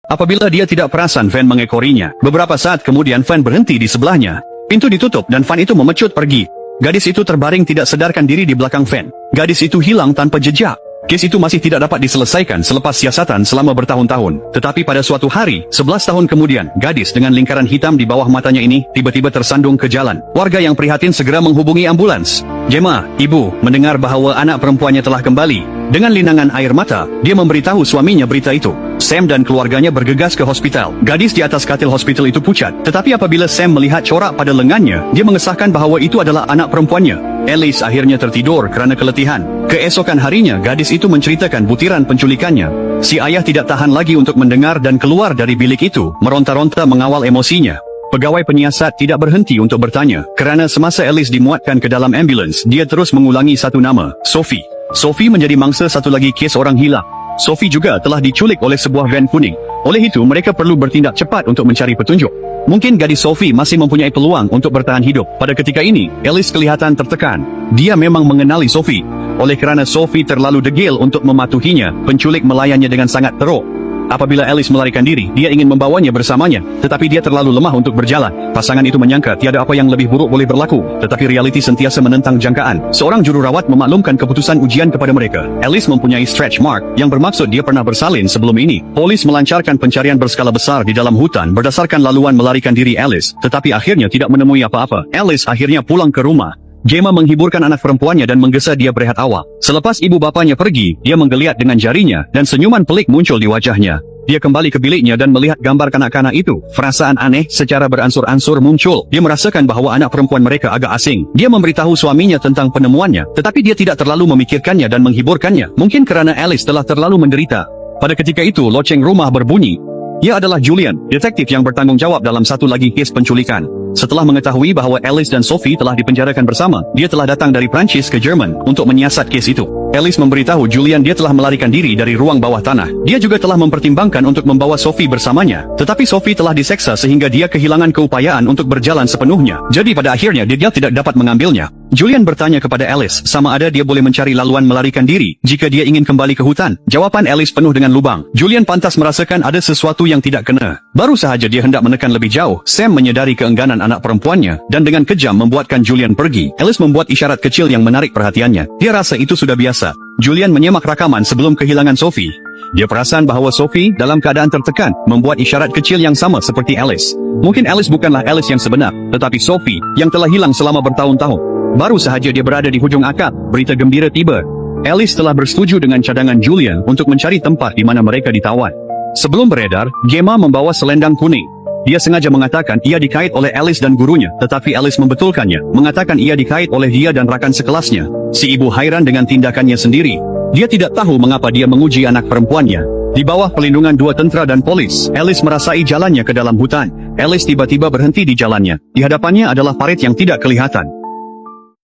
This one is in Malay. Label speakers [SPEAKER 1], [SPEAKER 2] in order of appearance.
[SPEAKER 1] Apabila dia tidak perasan van mengekorinya, beberapa saat kemudian van berhenti di sebelahnya. Pintu ditutup dan van itu memecut pergi. Gadis itu terbaring tidak sadarkan diri di belakang van. Gadis itu hilang tanpa jejak. Kes itu masih tidak dapat diselesaikan selepas siasatan selama bertahun-tahun. Tetapi pada suatu hari, 11 tahun kemudian, gadis dengan lingkaran hitam di bawah matanya ini tiba-tiba tersandung ke jalan. Warga yang prihatin segera menghubungi ambulans. Gemma, ibu, mendengar bahwa anak perempuannya telah kembali. Dengan linangan air mata, dia memberitahu suaminya berita itu. Sam dan keluarganya bergegas ke hospital. Gadis di atas katil hospital itu pucat. Tetapi apabila Sam melihat corak pada lengannya, dia mengesahkan bahwa itu adalah anak perempuannya. Alice akhirnya tertidur kerana keletihan. Keesokan harinya, gadis itu menceritakan butiran penculikannya. Si ayah tidak tahan lagi untuk mendengar dan keluar dari bilik itu, meronta-ronta mengawal emosinya. Pegawai penyiasat tidak berhenti untuk bertanya, kerana semasa Alice dimuatkan ke dalam ambulans, dia terus mengulangi satu nama, Sophie. Sophie menjadi mangsa satu lagi kes orang hilang. Sophie juga telah diculik oleh sebuah van kuning. Oleh itu, mereka perlu bertindak cepat untuk mencari petunjuk. Mungkin gadis Sophie masih mempunyai peluang untuk bertahan hidup. Pada ketika ini, Alice kelihatan tertekan. Dia memang mengenali Sophie. Oleh kerana Sophie terlalu degil untuk mematuhinya, penculik melayannya dengan sangat teruk. Apabila Alice melarikan diri, dia ingin membawanya bersamanya, tetapi dia terlalu lemah untuk berjalan. Pasangan itu menyangka tiada apa yang lebih buruk boleh berlaku, tetapi realiti sentiasa menentang jangkaan. Seorang jururawat memaklumkan keputusan ujian kepada mereka. Alice mempunyai stretch mark, yang bermaksud dia pernah bersalin sebelum ini. Polis melancarkan pencarian berskala besar di dalam hutan berdasarkan laluan melarikan diri Alice, tetapi akhirnya tidak menemui apa-apa. Alice akhirnya pulang ke rumah. Gemma menghiburkan anak perempuannya dan menggesa dia berehat awal. Selepas ibu bapanya pergi, dia menggeliat dengan jarinya, dan senyuman pelik muncul di wajahnya. Dia kembali ke biliknya dan melihat gambar kanak-kanak itu. Perasaan aneh secara beransur-ansur muncul. Dia merasakan bahwa anak perempuan mereka agak asing. Dia memberitahu suaminya tentang penemuannya, tetapi dia tidak terlalu memikirkannya dan menghiburkannya. Mungkin kerana Alice telah terlalu menderita. Pada ketika itu, loceng rumah berbunyi. Ia adalah Julian, detektif yang bertanggung jawab dalam satu lagi kes penculikan. Setelah mengetahui bahwa Alice dan Sophie telah dipenjarakan bersama, dia telah datang dari Prancis ke Jerman untuk menyiasat kes itu. Alice memberitahu Julian dia telah melarikan diri dari ruang bawah tanah. Dia juga telah mempertimbangkan untuk membawa Sophie bersamanya. Tetapi Sophie telah diseksa sehingga dia kehilangan keupayaan untuk berjalan sepenuhnya. Jadi pada akhirnya dia tidak dapat mengambilnya. Julian bertanya kepada Alice, sama ada dia boleh mencari laluan melarikan diri jika dia ingin kembali ke hutan. Jawapan Alice penuh dengan lubang. Julian pantas merasakan ada sesuatu yang tidak kena. Baru sahaja dia hendak menekan lebih jauh, Sam menyedari keengganan anak perempuannya, dan dengan kejam membuatkan Julian pergi. Alice membuat isyarat kecil yang menarik perhatiannya. Dia rasa itu sudah biasa. Julian menyemak rakaman sebelum kehilangan Sophie. Dia perasan bahwa Sophie dalam keadaan tertekan, membuat isyarat kecil yang sama seperti Alice. Mungkin Alice bukanlah Alice yang sebenar, tetapi Sophie yang telah hilang selama bertahun-tahun. Baru sahaja dia berada di hujung akad, berita gembira tiba. Alice telah bersetuju dengan cadangan Julian untuk mencari tempat di mana mereka ditawan. Sebelum beredar, Gemma membawa selendang kuning. Dia sengaja mengatakan ia dikait oleh Alice dan gurunya, tetapi Alice membetulkannya, mengatakan ia dikait oleh dia dan rakan sekelasnya. Si ibu hairan dengan tindakannya sendiri. Dia tidak tahu mengapa dia menguji anak perempuannya. Di bawah pelindungan 2 tentara dan polis, Alice merasai jalannya ke dalam hutan. Alice tiba-tiba berhenti di jalannya. Di hadapannya adalah parit yang tidak kelihatan.